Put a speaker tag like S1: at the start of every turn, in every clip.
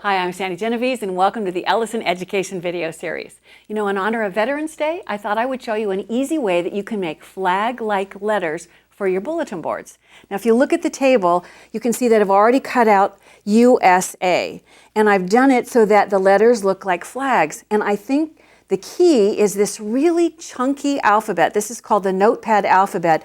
S1: Hi, I'm Sandy Genovese and welcome to the Ellison Education video series. In honor of Veterans Day, I thought I would show you an easy way that you can make flag-like letters for your bulletin boards. Now, if you look at the table, you can see that I've already cut out USA, and I've done it so that the letters look like flags. And I think the key is this really chunky alphabet. This is called the Notepad Alphabet.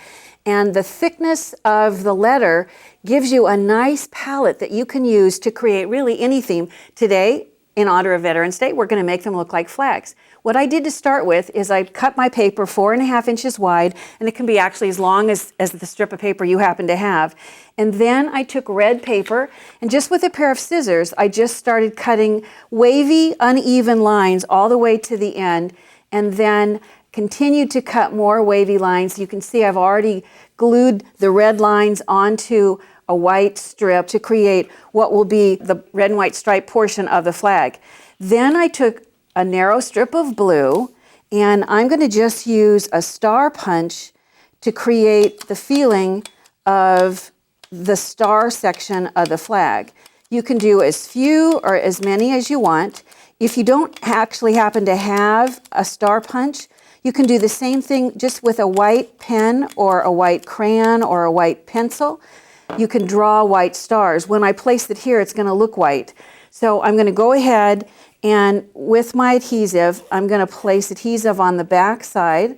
S1: And the thickness of the letter gives you a nice palette that you can use to create really any theme. Today, in honor of Veterans Day, we're going to make them look like flags. What I did to start with is I cut my paper 4.5 inches wide, and it can be actually as long as the strip of paper you happen to have. And then I took red paper, and just with a pair of scissors, I just started cutting wavy, uneven lines all the way to the end, and then continued to cut more wavy lines. You can see I've already glued the red lines onto a white strip to create what will be the red and white stripe portion of the flag. Then I took a narrow strip of blue, and I'm going to just use a star punch to create the feeling of the star section of the flag. You can do as few or as many as you want. If you don't actually happen to have a star punch, you can do the same thing just with a white pen or a white crayon or a white pencil. You can draw white stars. When I place it here, it's going to look white. So I'm going to go ahead and with my adhesive, I'm going to place adhesive on the back side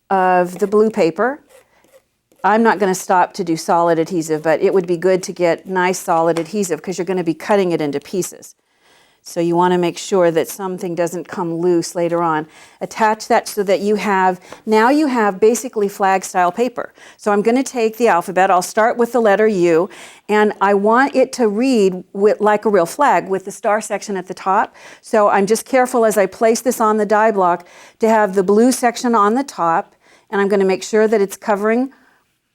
S1: of the blue paper. I'm not going to stop to do solid adhesive, but it would be good to get nice solid adhesive because you're going to be cutting it into pieces. So you want to make sure that something doesn't come loose later on. Attach that so that now you have basically flag style paper. So I'm going to take the alphabet, I'll start with the letter U, and I want it to read like a real flag with the star section at the top. So I'm just careful as I place this on the die block to have the blue section on the top, and I'm going to make sure that it's covering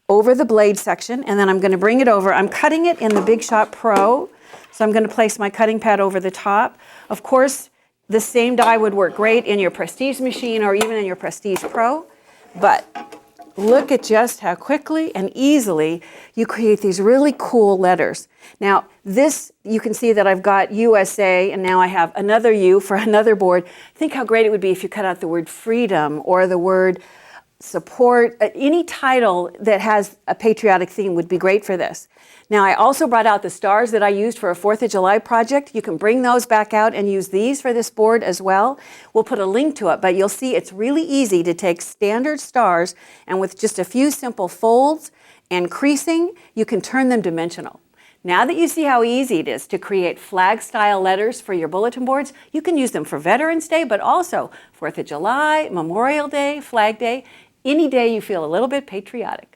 S1: over the blade section, and then I'm going to bring it over. I'm cutting it in the Big Shot Pro. So I'm going to place my cutting pad over the top. Of course, the same die would work great in your Prestige machine or even in your Prestige Pro. But look at just how quickly and easily you create these really cool letters. Now, this, you can see that I've got USA, and now I have another U for another board. Think how great it would be if you cut out the word freedom or the word support. Any title that has a patriotic theme would be great for this. Now, I also brought out the stars that I used for a 4th of July project. You can bring those back out and use these for this board as well. We'll put a link to it, but you'll see it's really easy to take standard stars, and with just a few simple folds and creasing, you can turn them dimensional. Now that you see how easy it is to create flag-style letters for your bulletin boards, you can use them for Veterans Day, but also 4th of July, Memorial Day, Flag Day, any day you feel a little bit patriotic.